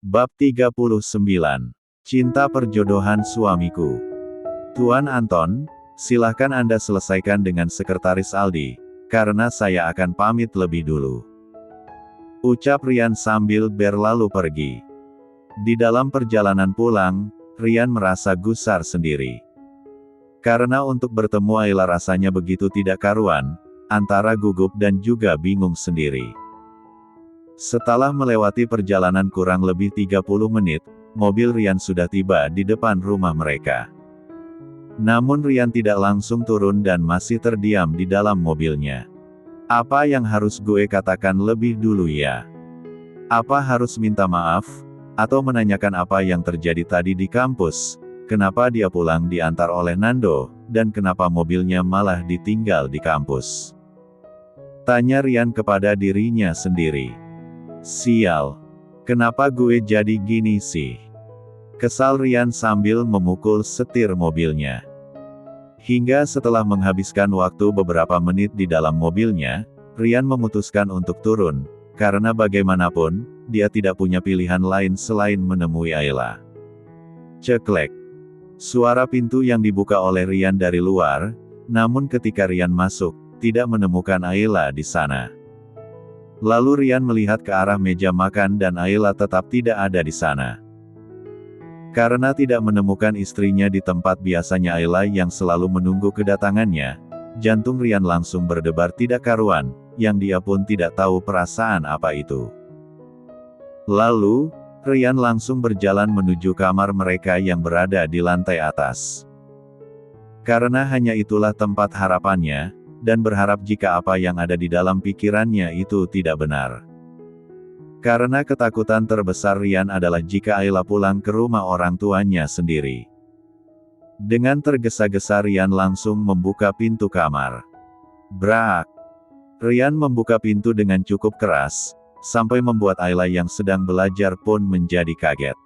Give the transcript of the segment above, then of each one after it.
Bab 39. Cinta perjodohan suamiku. Tuan Anton, silahkan Anda selesaikan dengan Sekretaris Aldi, karena saya akan pamit lebih dulu. Ucap Rian sambil berlalu pergi. Di dalam perjalanan pulang, Rian merasa gusar sendiri. Karena untuk bertemu Ayla rasanya begitu tidak karuan, antara gugup dan juga bingung sendiri. Setelah melewati perjalanan kurang lebih 30 menit, mobil Rian sudah tiba di depan rumah mereka. Namun Rian tidak langsung turun dan masih terdiam di dalam mobilnya. Apa yang harus gue katakan lebih dulu ya? Apa harus minta maaf? Atau menanyakan apa yang terjadi tadi di kampus? Kenapa dia pulang diantar oleh Nando, dan kenapa mobilnya malah ditinggal di kampus? Tanya Rian kepada dirinya sendiri. Sial. Kenapa gue jadi gini sih? Kesal Rian sambil memukul setir mobilnya. Hingga setelah menghabiskan waktu beberapa menit di dalam mobilnya, Rian memutuskan untuk turun, karena bagaimanapun, dia tidak punya pilihan lain selain menemui Ayla. Ceklek. Suara pintu yang dibuka oleh Rian dari luar, namun ketika Rian masuk, tidak menemukan Ayla di sana. Lalu Rian melihat ke arah meja makan dan Ayla tetap tidak ada di sana. Karena tidak menemukan istrinya di tempat biasanya Ayla yang selalu menunggu kedatangannya, jantung Rian langsung berdebar tidak karuan, yang dia pun tidak tahu perasaan apa itu. Lalu, Rian langsung berjalan menuju kamar mereka yang berada di lantai atas. Karena hanya itulah tempat harapannya, dan berharap jika apa yang ada di dalam pikirannya itu tidak benar. Karena ketakutan terbesar Rian adalah jika Ayla pulang ke rumah orang tuanya sendiri. Dengan tergesa-gesa Rian langsung membuka pintu kamar. Brak! Rian membuka pintu dengan cukup keras, sampai membuat Ayla yang sedang belajar pun menjadi kaget.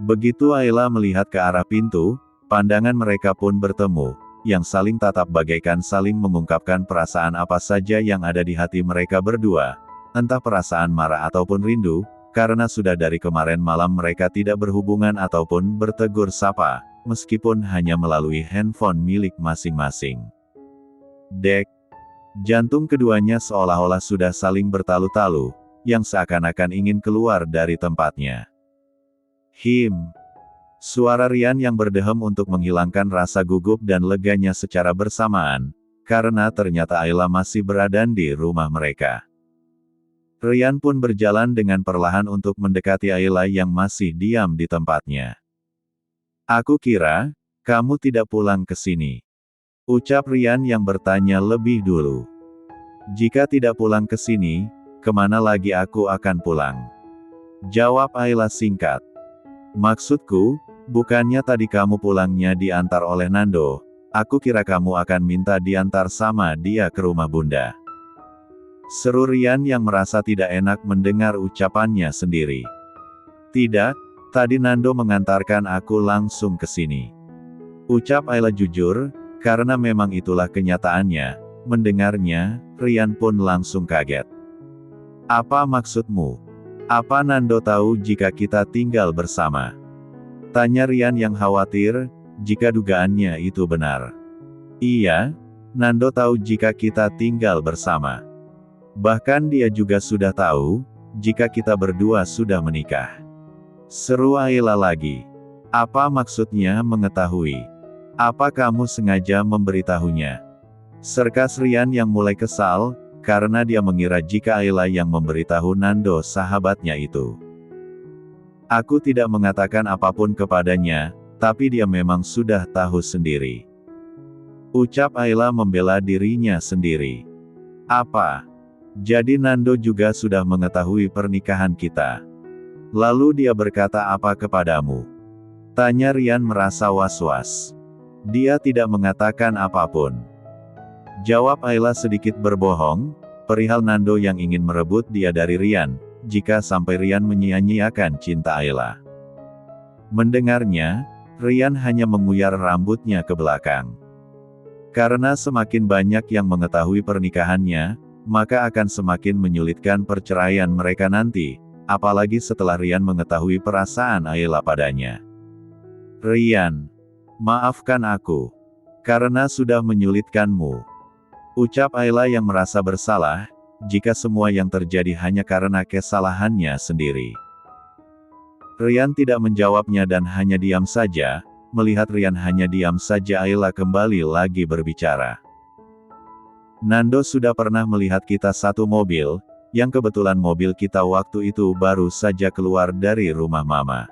Begitu Ayla melihat ke arah pintu, pandangan mereka pun bertemu, yang saling tatap bagaikan saling mengungkapkan perasaan apa saja yang ada di hati mereka berdua, entah perasaan marah ataupun rindu, karena sudah dari kemarin malam mereka tidak berhubungan ataupun bertegur sapa, meskipun hanya melalui handphone milik masing-masing. Dek. Jantung keduanya seolah-olah sudah saling bertalu-talu, yang seakan-akan ingin keluar dari tempatnya. Him. Suara Rian yang berdehem untuk menghilangkan rasa gugup dan leganya secara bersamaan, karena ternyata Ayla masih berada di rumah mereka. Rian pun berjalan dengan perlahan untuk mendekati Ayla yang masih diam di tempatnya. Aku kira, kamu tidak pulang ke sini. Ucap Rian yang bertanya lebih dulu. Jika tidak pulang ke sini, kemana lagi aku akan pulang? Jawab Ayla singkat. Maksudku, bukannya tadi kamu pulangnya diantar oleh Nando, aku kira kamu akan minta diantar sama dia ke rumah Bunda. Seru Rian yang merasa tidak enak mendengar ucapannya sendiri. Tidak, tadi Nando mengantarkan aku langsung ke sini. Ucap Ayla jujur, karena memang itulah kenyataannya. Mendengarnya, Rian pun langsung kaget. Apa maksudmu? Apa Nando tahu jika kita tinggal bersama? Tanya Rian yang khawatir, jika dugaannya itu benar. Iya, Nando tahu jika kita tinggal bersama. Bahkan dia juga sudah tahu, jika kita berdua sudah menikah. Seru Ayla lagi. Apa maksudnya mengetahui? Apa kamu sengaja memberitahunya? Serkas Rian yang mulai kesal, karena dia mengira jika Ayla yang memberitahu Nando sahabatnya itu. Aku tidak mengatakan apapun kepadanya, tapi dia memang sudah tahu sendiri. Ucap Ayla membela dirinya sendiri. Apa? Jadi Nando juga sudah mengetahui pernikahan kita. Lalu dia berkata apa kepadamu? Tanya Rian merasa was-was. Dia tidak mengatakan apapun. Jawab Ayla sedikit berbohong, perihal Nando yang ingin merebut dia dari Rian, jika sampai Rian menyia-nyiakan cinta Ayla. Mendengarnya, Rian hanya menguyar rambutnya ke belakang. Karena semakin banyak yang mengetahui pernikahannya, maka akan semakin menyulitkan perceraian mereka nanti, apalagi setelah Rian mengetahui perasaan Ayla padanya. Rian, maafkan aku. Karena sudah menyulitkanmu. Ucap Ayla yang merasa bersalah, jika semua yang terjadi hanya karena kesalahannya sendiri. Rian tidak menjawabnya dan hanya diam saja. Melihat Rian hanya diam saja, Ayla kembali lagi berbicara. Nando sudah pernah melihat kita satu mobil, yang kebetulan mobil kita waktu itu baru saja keluar dari rumah mama.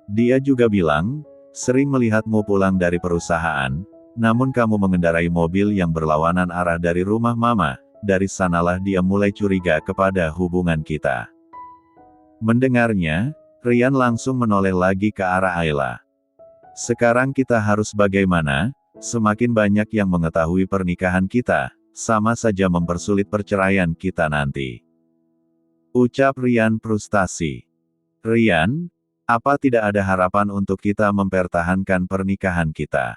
Dia juga bilang, sering melihatmu pulang dari perusahaan, namun kamu mengendarai mobil yang berlawanan arah dari rumah mama. Dari sanalah dia mulai curiga kepada hubungan kita. Mendengarnya, Rian langsung menoleh lagi ke arah Ayla. Sekarang kita harus bagaimana? Semakin banyak yang mengetahui pernikahan kita, sama saja mempersulit perceraian kita nanti. Ucap Rian frustasi. Rian, apa tidak ada harapan untuk kita mempertahankan pernikahan kita?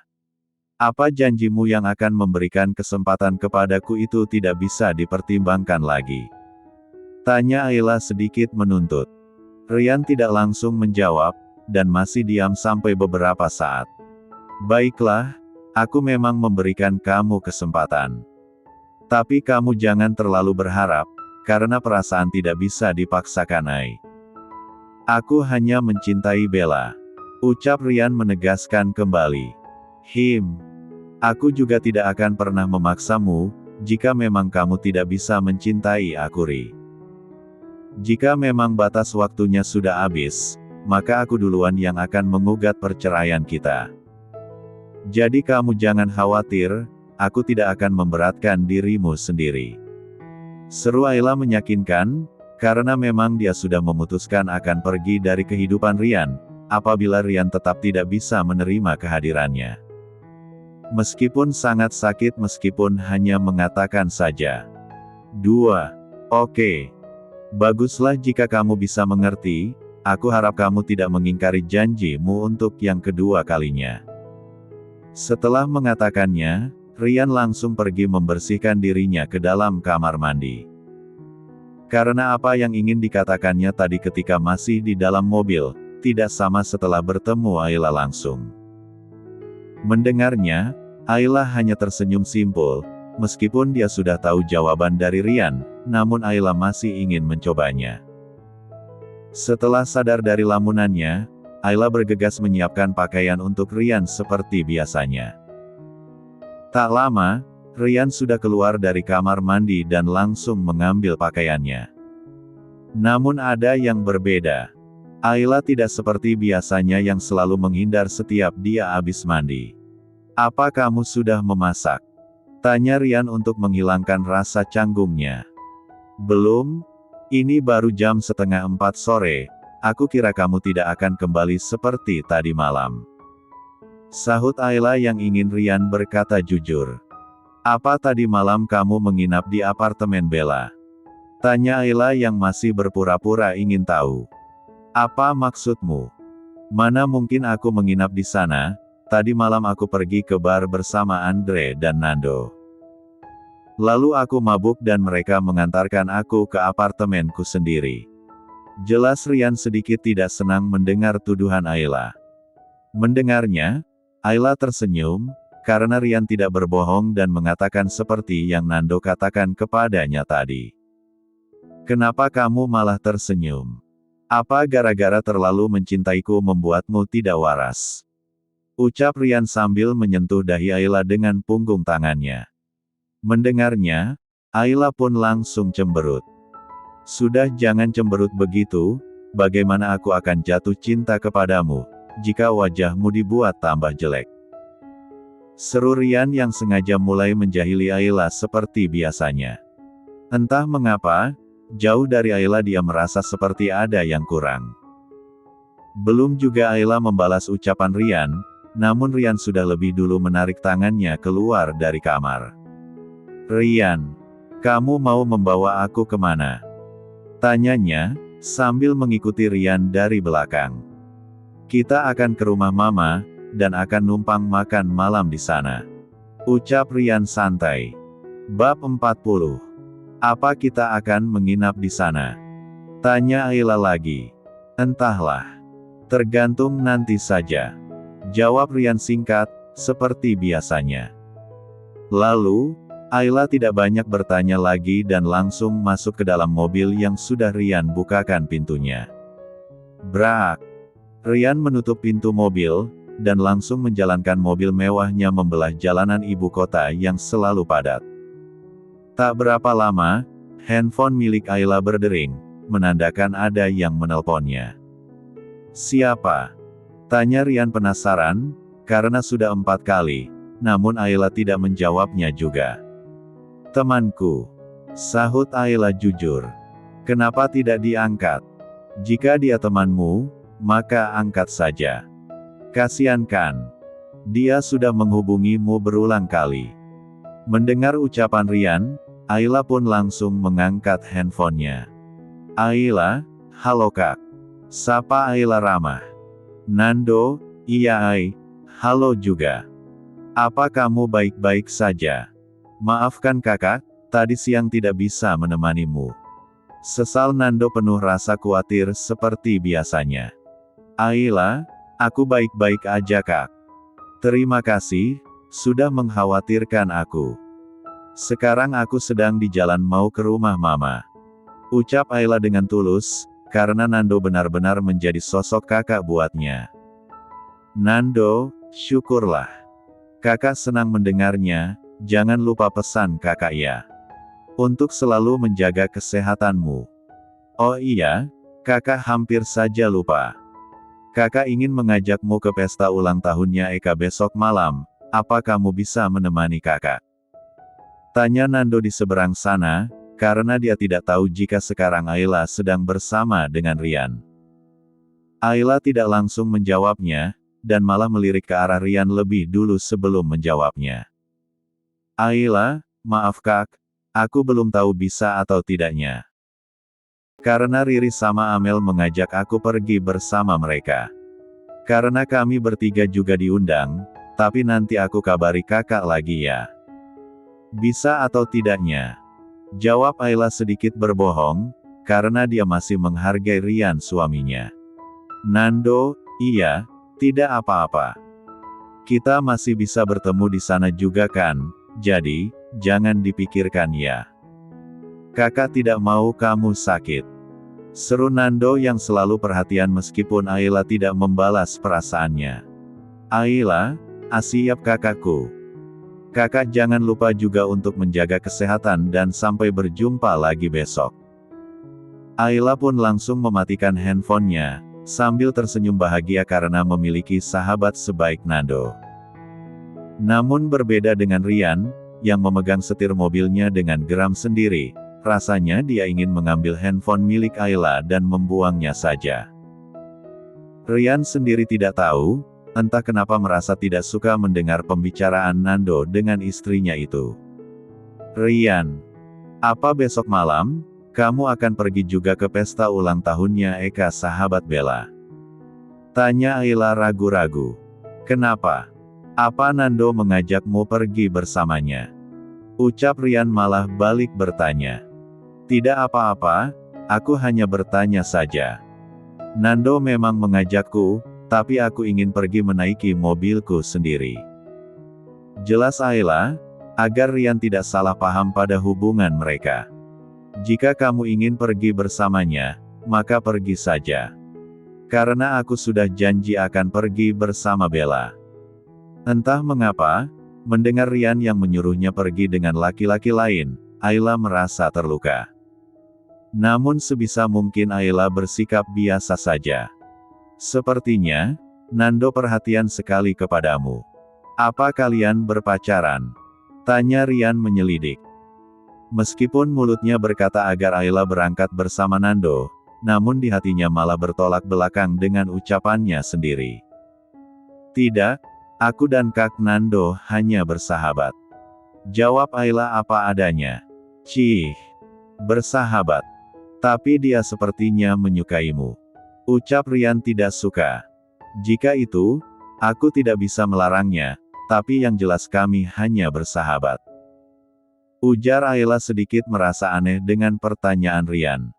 Apa janjimu yang akan memberikan kesempatan kepadaku itu tidak bisa dipertimbangkan lagi? Tanya Ayla sedikit menuntut. Rian tidak langsung menjawab, dan masih diam sampai beberapa saat. Baiklah, aku memang memberikan kamu kesempatan. Tapi kamu jangan terlalu berharap, karena perasaan tidak bisa dipaksakan. Aku hanya mencintai Bella. Ucap Rian menegaskan kembali. Aku juga tidak akan pernah memaksamu, jika memang kamu tidak bisa mencintai aku, Ri. Jika memang batas waktunya sudah habis, maka aku duluan yang akan mengugat perceraian kita. Jadi kamu jangan khawatir, aku tidak akan memberatkan dirimu sendiri. Seru Ayla meyakinkan, karena memang dia sudah memutuskan akan pergi dari kehidupan Rian, apabila Rian tetap tidak bisa menerima kehadirannya. Meskipun sangat sakit, meskipun hanya mengatakan saja. 2. Oke. Baguslah jika kamu bisa mengerti. Aku harap kamu tidak mengingkari janjimu untuk yang kedua kalinya. Setelah mengatakannya, Rian langsung pergi membersihkan dirinya ke dalam kamar mandi. Karena apa yang ingin dikatakannya tadi ketika masih di dalam mobil, tidak sama setelah bertemu Ayla langsung. Mendengarnya, Ayla hanya tersenyum simpul, meskipun dia sudah tahu jawaban dari Rian, namun Ayla masih ingin mencobanya. Setelah sadar dari lamunannya, Ayla bergegas menyiapkan pakaian untuk Rian seperti biasanya. Tak lama, Rian sudah keluar dari kamar mandi dan langsung mengambil pakaiannya. Namun ada yang berbeda. Ayla tidak seperti biasanya yang selalu menghindar setiap dia habis mandi. Apa kamu sudah memasak? Tanya Rian untuk menghilangkan rasa canggungnya. Belum. Ini baru jam 3:30 sore, aku kira kamu tidak akan kembali seperti tadi malam. Sahut Ayla yang ingin Rian berkata jujur. Apa tadi malam kamu menginap di apartemen Bella? Tanya Ayla yang masih berpura-pura ingin tahu. Apa maksudmu? Mana mungkin aku menginap di sana, tadi malam aku pergi ke bar bersama Andre dan Nando. Lalu aku mabuk dan mereka mengantarkan aku ke apartemenku sendiri. Jelas Rian sedikit tidak senang mendengar tuduhan Ayla. Mendengarnya, Ayla tersenyum, karena Rian tidak berbohong dan mengatakan seperti yang Nando katakan kepadanya tadi. Kenapa kamu malah tersenyum? Apa gara-gara terlalu mencintaiku membuatmu tidak waras? Ucap Rian sambil menyentuh dahi Ayla dengan punggung tangannya. Mendengarnya, Ayla pun langsung cemberut. Sudah jangan cemberut begitu, bagaimana aku akan jatuh cinta kepadamu, jika wajahmu dibuat tambah jelek. Seru Rian yang sengaja mulai menjahili Ayla seperti biasanya. Entah mengapa, jauh dari Ayla dia merasa seperti ada yang kurang. Belum juga Ayla membalas ucapan Rian, namun Rian sudah lebih dulu menarik tangannya keluar dari kamar. Rian, kamu mau membawa aku kemana? Tanyanya, sambil mengikuti Rian dari belakang. Kita akan ke rumah Mama, dan akan numpang makan malam di sana. Ucap Rian santai. Bab 40. Apa kita akan menginap di sana? Tanya Ayla lagi. Entahlah. Tergantung nanti saja. Jawab Rian singkat, seperti biasanya. Lalu, Ayla tidak banyak bertanya lagi dan langsung masuk ke dalam mobil yang sudah Rian bukakan pintunya. Brak. Rian menutup pintu mobil, dan langsung menjalankan mobil mewahnya membelah jalanan ibu kota yang selalu padat. Tak berapa lama, handphone milik Ayla berdering, menandakan ada yang menelponnya. Siapa? Tanya Rian penasaran, karena sudah 4 kali, namun Ayla tidak menjawabnya juga. Temanku. Sahut Ayla jujur. Kenapa tidak diangkat? Jika dia temanmu, maka angkat saja. Kasian kan? Dia sudah menghubungimu berulang kali. Mendengar ucapan Rian, Ayla pun langsung mengangkat handphonenya. Ayla, halo kak. Sapa Ayla ramah. Nando, iya Ay, halo juga. Apa kamu baik-baik saja? Maafkan kakak, tadi siang tidak bisa menemanimu. Sesal Nando penuh rasa khawatir seperti biasanya. Ayla, aku baik-baik aja kak. Terima kasih, sudah mengkhawatirkan aku. Sekarang aku sedang di jalan mau ke rumah mama. Ucap Ayla dengan tulus, karena Nando benar-benar menjadi sosok kakak buatnya. Nando, syukurlah. Kakak senang mendengarnya, jangan lupa pesan kakak ya. Untuk selalu menjaga kesehatanmu. Oh iya, kakak hampir saja lupa. Kakak ingin mengajakmu ke pesta ulang tahunnya Eka besok malam, apa kamu bisa menemani kakak? Tanya Nando di seberang sana, karena dia tidak tahu jika sekarang Ayla sedang bersama dengan Rian. Ayla tidak langsung menjawabnya, dan malah melirik ke arah Rian lebih dulu sebelum menjawabnya. Ayla, maaf kak, aku belum tahu bisa atau tidaknya. Karena Riri sama Amel mengajak aku pergi bersama mereka. Karena kami bertiga juga diundang, tapi nanti aku kabari kakak lagi ya. Bisa atau tidaknya? Jawab Ayla sedikit berbohong, karena dia masih menghargai Rian suaminya. Nando, iya, tidak apa-apa. Kita masih bisa bertemu di sana juga kan, jadi, jangan dipikirkan ya. Kakak tidak mau kamu sakit. Seru Nando yang selalu perhatian meskipun Ayla tidak membalas perasaannya. Ayla, siap kakakku. Kakak jangan lupa juga untuk menjaga kesehatan dan sampai berjumpa lagi besok. Ayla pun langsung mematikan handphonenya, sambil tersenyum bahagia karena memiliki sahabat sebaik Nando. Namun berbeda dengan Rian, yang memegang setir mobilnya dengan geram sendiri, rasanya dia ingin mengambil handphone milik Ayla dan membuangnya saja. Rian sendiri tidak tahu, entah kenapa merasa tidak suka mendengar pembicaraan Nando dengan istrinya itu. Rian, apa besok malam, kamu akan pergi juga ke pesta ulang tahunnya Eka sahabat Bella? Tanya Ayla ragu-ragu. Kenapa? Apa Nando mengajakmu pergi bersamanya? Ucap Rian malah balik bertanya. Tidak apa-apa, aku hanya bertanya saja. Nando memang mengajakku, tapi aku ingin pergi menaiki mobilku sendiri. Jelas Ayla, agar Rian tidak salah paham pada hubungan mereka. Jika kamu ingin pergi bersamanya, maka pergi saja. Karena aku sudah janji akan pergi bersama Bella. Entah mengapa, mendengar Rian yang menyuruhnya pergi dengan laki-laki lain, Ayla merasa terluka. Namun sebisa mungkin Ayla bersikap biasa saja. Sepertinya, Nando perhatian sekali kepadamu. Apa kalian berpacaran? Tanya Rian menyelidik. Meskipun mulutnya berkata agar Ayla berangkat bersama Nando, namun di hatinya malah bertolak belakang dengan ucapannya sendiri. Tidak, aku dan Kak Nando hanya bersahabat. Jawab Ayla apa adanya. Cih, bersahabat. Tapi dia sepertinya menyukaimu. Ucap Rian tidak suka. Jika itu, aku tidak bisa melarangnya, tapi yang jelas kami hanya bersahabat. Ujar Ayla sedikit merasa aneh dengan pertanyaan Rian.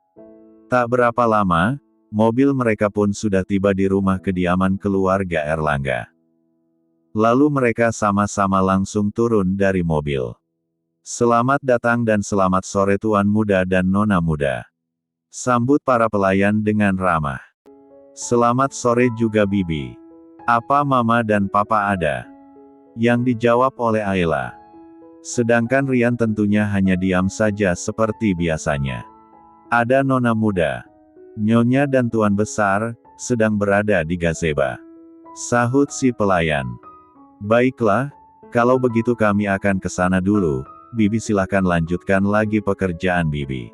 Tak berapa lama, mobil mereka pun sudah tiba di rumah kediaman keluarga Erlangga. Lalu mereka sama-sama langsung turun dari mobil. Selamat datang dan selamat sore Tuan Muda dan Nona Muda. Sambut para pelayan dengan ramah. Selamat sore juga Bibi. Apa Mama dan Papa ada? Yang dijawab oleh Ayla. Sedangkan Rian tentunya hanya diam saja seperti biasanya. Ada Nona Muda, Nyonya dan Tuan Besar, sedang berada di gazebo. Sahut si pelayan. Baiklah, kalau begitu kami akan ke sana dulu. Bibi silahkan lanjutkan lagi pekerjaan Bibi.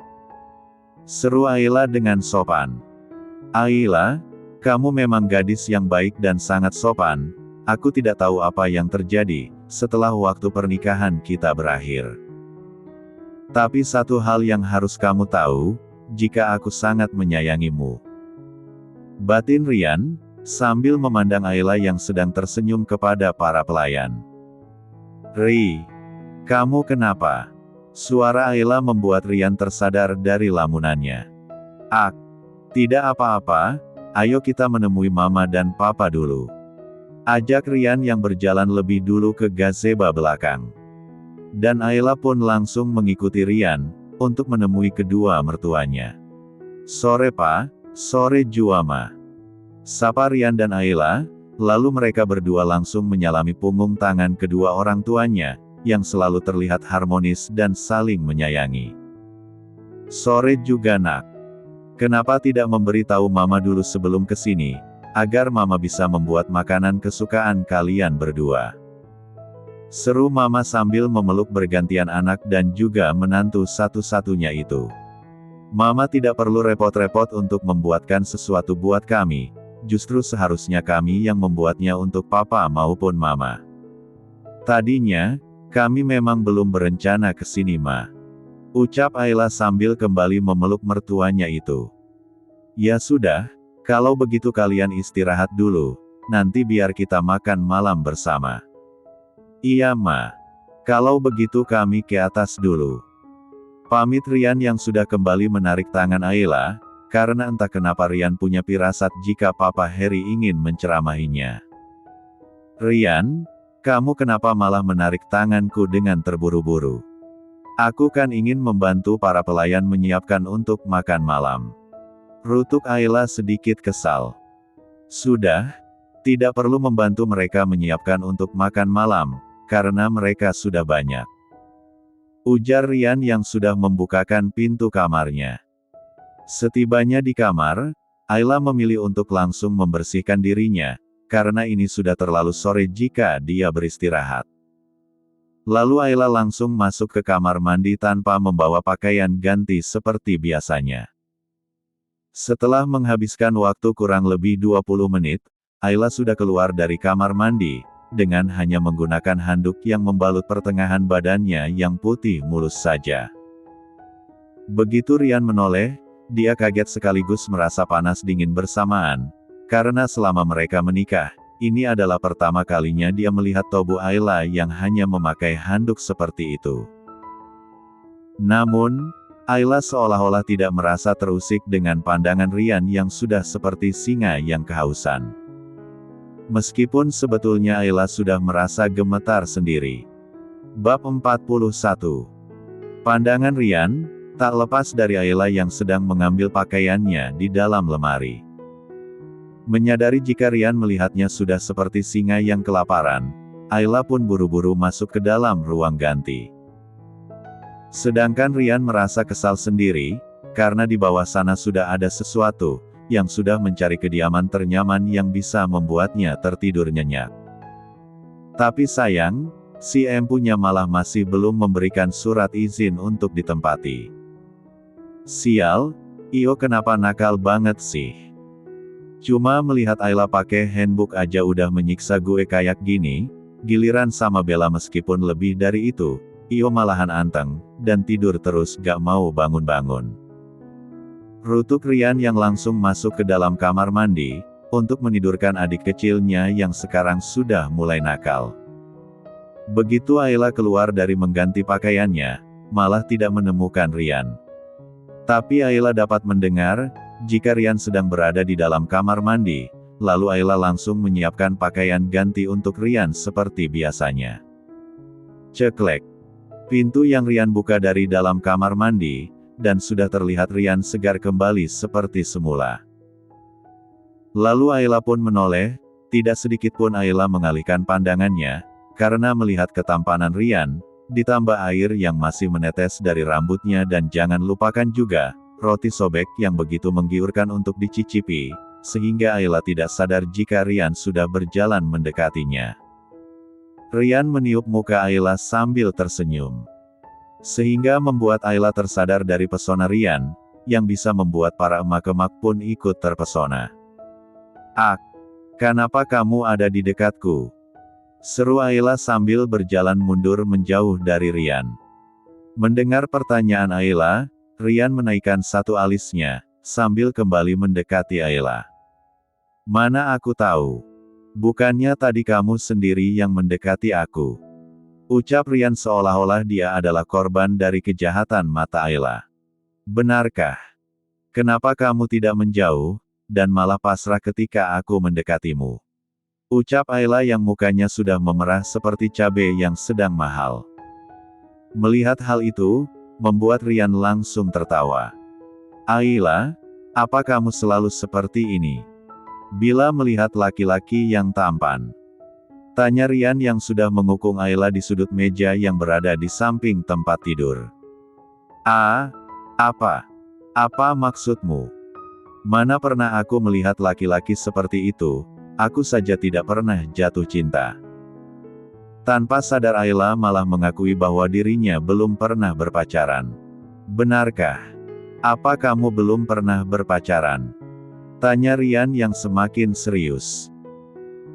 Seru Ayla dengan sopan. Ayla, kamu memang gadis yang baik dan sangat sopan. Aku tidak tahu apa yang terjadi setelah waktu pernikahan kita berakhir. Tapi satu hal yang harus kamu tahu, jika aku sangat menyayangimu. Batin Rian, sambil memandang Ayla yang sedang tersenyum kepada para pelayan. Ri, kamu kenapa? Suara Ayla membuat Rian tersadar dari lamunannya. Tidak apa-apa, ayo kita menemui Mama dan Papa dulu. Ajak Rian yang berjalan lebih dulu ke gazebo belakang. Dan Ayla pun langsung mengikuti Rian, untuk menemui kedua mertuanya. Sore Pa, sore Juama. Sapa Rian dan Ayla, lalu mereka berdua langsung menyalami punggung tangan kedua orang tuanya, yang selalu terlihat harmonis dan saling menyayangi. Sore juga Nak. Kenapa tidak memberitahu Mama dulu sebelum kesini, agar Mama bisa membuat makanan kesukaan kalian berdua. Seru Mama sambil memeluk bergantian anak dan juga menantu satu-satunya itu. Mama tidak perlu repot-repot untuk membuatkan sesuatu buat kami, justru seharusnya kami yang membuatnya untuk Papa maupun Mama. Tadinya, kami memang belum berencana ke sini Ma. Ucap Ayla sambil kembali memeluk mertuanya itu. Ya sudah, kalau begitu kalian istirahat dulu, nanti biar kita makan malam bersama. Iya Ma. Kalau begitu kami ke atas dulu. Pamit Rian yang sudah kembali menarik tangan Ayla, karena entah kenapa Rian punya firasat jika Papa Harry ingin menceramahinya. Rian, kamu kenapa malah menarik tanganku dengan terburu-buru? Aku kan ingin membantu para pelayan menyiapkan untuk makan malam. Rutuk Ayla sedikit kesal. Sudah, tidak perlu membantu mereka menyiapkan untuk makan malam, karena mereka sudah banyak. Ujar Rian yang sudah membukakan pintu kamarnya. Setibanya di kamar, Ayla memilih untuk langsung membersihkan dirinya, karena ini sudah terlalu sore jika dia beristirahat. Lalu Ayla langsung masuk ke kamar mandi tanpa membawa pakaian ganti seperti biasanya. Setelah menghabiskan waktu kurang lebih 20 menit, Ayla sudah keluar dari kamar mandi, dengan hanya menggunakan handuk yang membalut pertengahan badannya yang putih mulus saja. Begitu Rian menoleh, dia kaget sekaligus merasa panas dingin bersamaan. Karena selama mereka menikah, ini adalah pertama kalinya dia melihat tubuh Ayla yang hanya memakai handuk seperti itu. Namun, Ayla seolah-olah tidak merasa terusik dengan pandangan Rian yang sudah seperti singa yang kehausan. Meskipun sebetulnya Ayla sudah merasa gemetar sendiri. Bab 41. Pandangan Rian, tak lepas dari Ayla yang sedang mengambil pakaiannya di dalam lemari. Menyadari jika Rian melihatnya sudah seperti singa yang kelaparan, Ayla pun buru-buru masuk ke dalam ruang ganti. Sedangkan Rian merasa kesal sendiri, karena di bawah sana sudah ada sesuatu, yang sudah mencari kediaman ternyaman yang bisa membuatnya tertidur nyenyak. Tapi sayang, si empunya malah masih belum memberikan surat izin untuk ditempati. Sial, Iyo kenapa nakal banget sih? Cuma melihat Ayla pakai handbook aja udah menyiksa gue kayak gini, giliran sama Bella meskipun lebih dari itu, Iyo malahan anteng, dan tidur terus gak mau bangun-bangun. Rutuk Rian yang langsung masuk ke dalam kamar mandi, untuk menidurkan adik kecilnya yang sekarang sudah mulai nakal. Begitu Ayla keluar dari mengganti pakaiannya, malah tidak menemukan Rian. Tapi Ayla dapat mendengar, jika Rian sedang berada di dalam kamar mandi, lalu Ayla langsung menyiapkan pakaian ganti untuk Rian seperti biasanya. Ceklek. Pintu yang Rian buka dari dalam kamar mandi, dan sudah terlihat Rian segar kembali seperti semula. Lalu Ayla pun menoleh, tidak sedikit pun Ayla mengalihkan pandangannya, karena melihat ketampanan Rian, ditambah air yang masih menetes dari rambutnya dan jangan lupakan juga, roti sobek yang begitu menggiurkan untuk dicicipi, sehingga Ayla tidak sadar jika Rian sudah berjalan mendekatinya. Rian meniup muka Ayla sambil tersenyum. Sehingga membuat Ayla tersadar dari pesona Rian, yang bisa membuat para emak-emak pun ikut terpesona. "Ah, kenapa kamu ada di dekatku?" seru Ayla sambil berjalan mundur menjauh dari Rian. Mendengar pertanyaan Ayla, Rian menaikkan satu alisnya, sambil kembali mendekati Ayla. "Mana aku tahu? Bukannya tadi kamu sendiri yang mendekati aku?" ucap Rian seolah-olah dia adalah korban dari kejahatan mata Ayla. "Benarkah? Kenapa kamu tidak menjauh, dan malah pasrah ketika aku mendekatimu?" ucap Ayla yang mukanya sudah memerah seperti cabai yang sedang mahal. Melihat hal itu, membuat Rian langsung tertawa. "Ayla, apa kamu selalu seperti ini? Bila melihat laki-laki yang tampan?" tanya Rian yang sudah mengukung Ayla di sudut meja yang berada di samping tempat tidur. "Ah, apa? Apa maksudmu? Mana pernah aku melihat laki-laki seperti itu, aku saja tidak pernah jatuh cinta." Tanpa sadar Ayla malah mengakui bahwa dirinya belum pernah berpacaran. "Benarkah? Apa kamu belum pernah berpacaran?" tanya Rian yang semakin serius.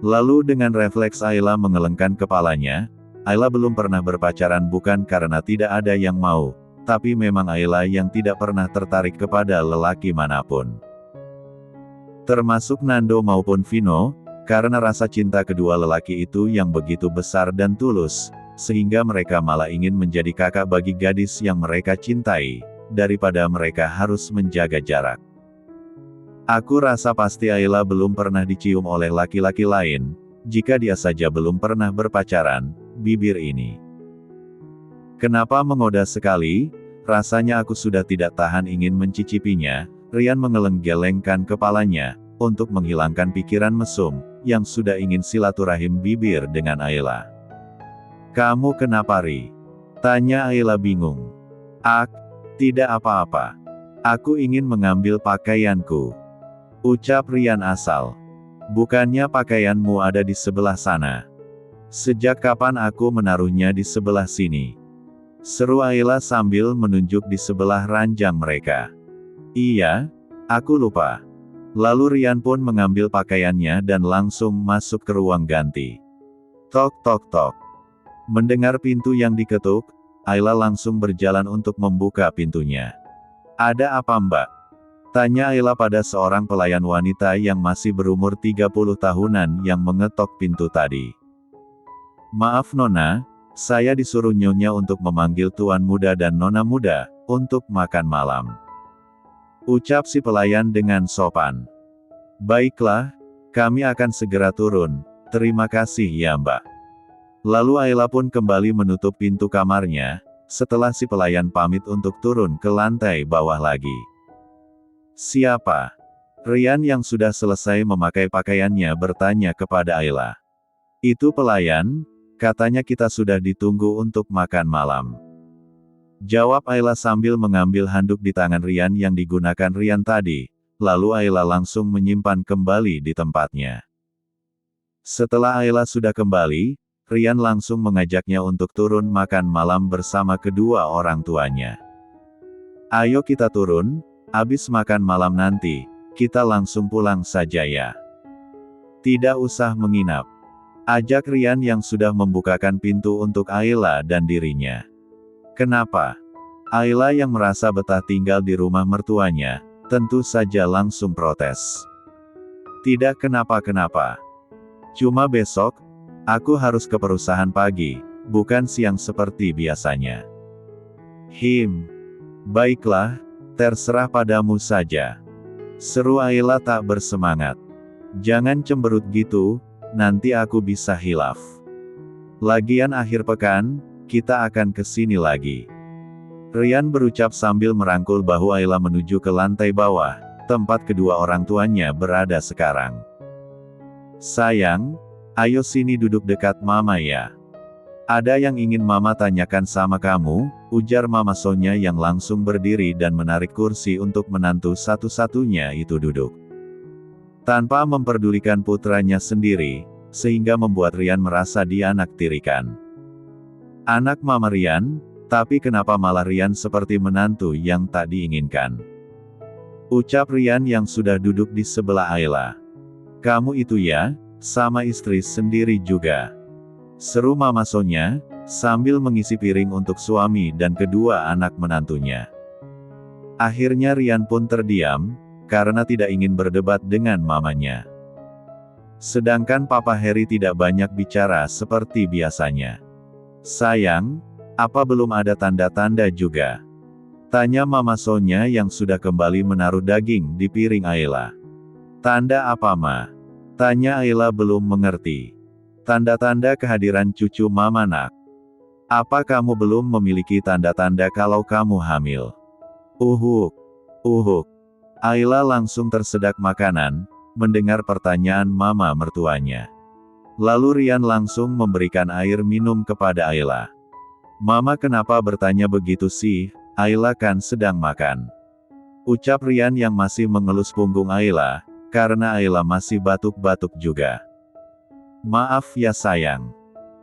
Lalu dengan refleks Ayla mengelengkan kepalanya, Ayla belum pernah berpacaran bukan karena tidak ada yang mau, tapi memang Ayla yang tidak pernah tertarik kepada lelaki manapun. Termasuk Nando maupun Vino, karena rasa cinta kedua lelaki itu yang begitu besar dan tulus, sehingga mereka malah ingin menjadi kakak bagi gadis yang mereka cintai, daripada mereka harus menjaga jarak. "Aku rasa pasti Ayla belum pernah dicium oleh laki-laki lain, jika dia saja belum pernah berpacaran, bibir ini. Kenapa menggoda sekali, rasanya aku sudah tidak tahan ingin mencicipinya." Rian mengeleng-gelengkan kepalanya, untuk menghilangkan pikiran mesum, yang sudah ingin silaturahim bibir dengan Ayla. "Kamu kenapa Ri?" tanya Ayla bingung. "Ah, tidak apa-apa. Aku ingin mengambil pakaianku," ucap Rian asal. "Bukannya pakaianmu ada di sebelah sana? Sejak kapan aku menaruhnya di sebelah sini?" seru Ayla sambil menunjuk di sebelah ranjang mereka. "Iya, aku lupa." Lalu Rian pun mengambil pakaiannya dan langsung masuk ke ruang ganti. Tok tok tok. Mendengar pintu yang diketuk, Ayla langsung berjalan untuk membuka pintunya. "Ada apa Mbak?" tanya Ayla pada seorang pelayan wanita yang masih berumur 30 tahunan yang mengetok pintu tadi. "Maaf Nona, saya disuruh Nyonya untuk memanggil Tuan Muda dan Nona Muda, untuk makan malam," ucap si pelayan dengan sopan. "Baiklah, kami akan segera turun, terima kasih ya Mbak." Lalu Ayla pun kembali menutup pintu kamarnya, setelah si pelayan pamit untuk turun ke lantai bawah lagi. "Siapa?" Rian yang sudah selesai memakai pakaiannya bertanya kepada Ayla. "Itu pelayan, katanya kita sudah ditunggu untuk makan malam," jawab Ayla sambil mengambil handuk di tangan Rian yang digunakan Rian tadi, lalu Ayla langsung menyimpan kembali di tempatnya. Setelah Ayla sudah kembali, Rian langsung mengajaknya untuk turun makan malam bersama kedua orang tuanya. "Ayo kita turun, habis makan malam nanti, kita langsung pulang saja ya. Tidak usah menginap," ajak Rian yang sudah membukakan pintu untuk Ayla dan dirinya. "Kenapa?" Ayla yang merasa betah tinggal di rumah mertuanya, tentu saja langsung protes. "Tidak kenapa-kenapa. Cuma besok, aku harus ke perusahaan pagi, bukan siang seperti biasanya. Baiklah, terserah padamu saja. Seru Ayla tak bersemangat. Jangan cemberut gitu, nanti aku bisa hilaf. Lagian akhir pekan, kita akan ke sini lagi. Rian berucap sambil merangkul bahu Ayla menuju ke lantai bawah, tempat kedua orang tuanya berada sekarang. Sayang, ayo sini duduk dekat mama ya. Ada yang ingin mama tanyakan sama kamu, ujar Mama Sonya yang langsung berdiri dan menarik kursi untuk menantu satu-satunya itu duduk. Tanpa memperdulikan putranya sendiri, sehingga membuat Rian merasa dianak tirikan. Anak Mama Rian, tapi kenapa malah Rian seperti menantu yang tak diinginkan? Ucap Rian yang sudah duduk di sebelah Ayla. Kamu itu ya, sama istri sendiri juga. Seru Mama Sonya, sambil mengisi piring untuk suami dan kedua anak menantunya. Akhirnya Rian pun terdiam, karena tidak ingin berdebat dengan mamanya. Sedangkan Papa Harry tidak banyak bicara seperti biasanya. Sayang, apa belum ada tanda-tanda juga? Tanya Mama Sonya yang sudah kembali menaruh daging di piring Ayla. Tanda apa Ma? Tanya Ayla belum mengerti. Tanda-tanda kehadiran cucu Mama nak. Apa kamu belum memiliki tanda-tanda kalau kamu hamil? Uhuk. Ayla langsung tersedak makanan, mendengar pertanyaan Mama mertuanya. Lalu Rian langsung memberikan air minum kepada Ayla. Mama kenapa bertanya begitu sih, Ayla kan sedang makan. Ucap Rian yang masih mengelus punggung Ayla, karena Ayla masih batuk-batuk juga. Maaf ya sayang.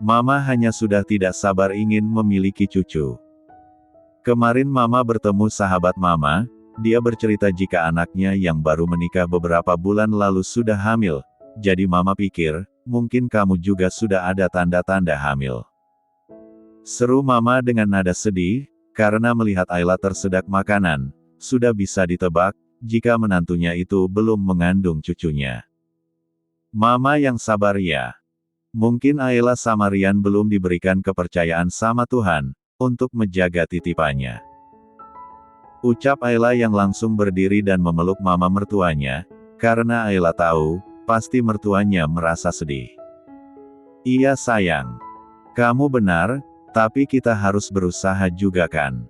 Mama hanya sudah tidak sabar ingin memiliki cucu. Kemarin Mama bertemu sahabat Mama, dia bercerita jika anaknya yang baru menikah beberapa bulan lalu sudah hamil, jadi Mama pikir, mungkin kamu juga sudah ada tanda-tanda hamil. Seru Mama dengan nada sedih, karena melihat Ayla tersedak makanan, sudah bisa ditebak, jika menantunya itu belum mengandung cucunya. Mama yang sabar ya. Mungkin Ayla sama Rian belum diberikan kepercayaan sama Tuhan, untuk menjaga titipannya. Ucap Ayla yang langsung berdiri dan memeluk Mama mertuanya, karena Ayla tahu, pasti mertuanya merasa sedih. Iya sayang. Kamu benar, tapi kita harus berusaha juga kan.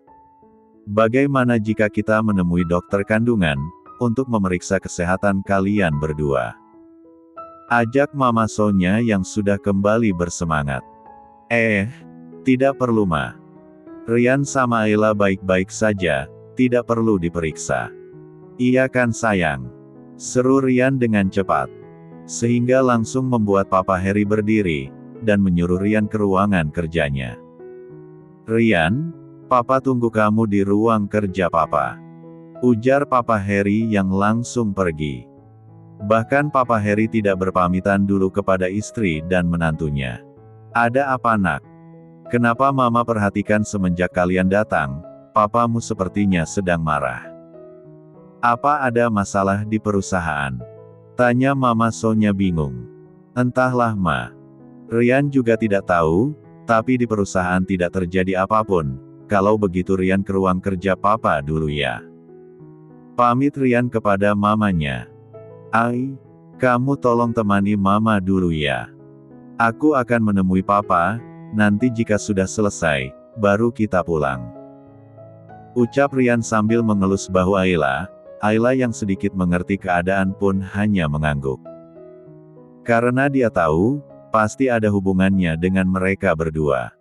Bagaimana jika kita menemui dokter kandungan, untuk memeriksa kesehatan kalian berdua? Ajak Mama Sonya yang sudah kembali bersemangat. Tidak perlu Ma. Rian sama Ayla baik-baik saja, tidak perlu diperiksa. Iya kan sayang? Seru Rian dengan cepat. Sehingga langsung membuat Papa Harry berdiri, dan menyuruh Rian ke ruangan kerjanya. Rian, Papa tunggu kamu di ruang kerja Papa. Ujar Papa Harry yang langsung pergi. Bahkan Papa Harry tidak berpamitan dulu kepada istri dan menantunya. Ada apa nak? Kenapa Mama perhatikan semenjak kalian datang, papamu sepertinya sedang marah. Apa ada masalah di perusahaan? Tanya Mama Sonya bingung. Entahlah Ma. Rian juga tidak tahu, tapi di perusahaan tidak terjadi apapun. Kalau begitu Rian ke ruang kerja Papa dulu ya. Pamit Rian kepada mamanya. Kamu tolong temani Mama dulu ya. Aku akan menemui Papa, nanti jika sudah selesai, baru kita pulang. Ucap Rian sambil mengelus bahu Ayla. Ayla yang sedikit mengerti keadaan pun hanya mengangguk. Karena dia tahu, pasti ada hubungannya dengan mereka berdua.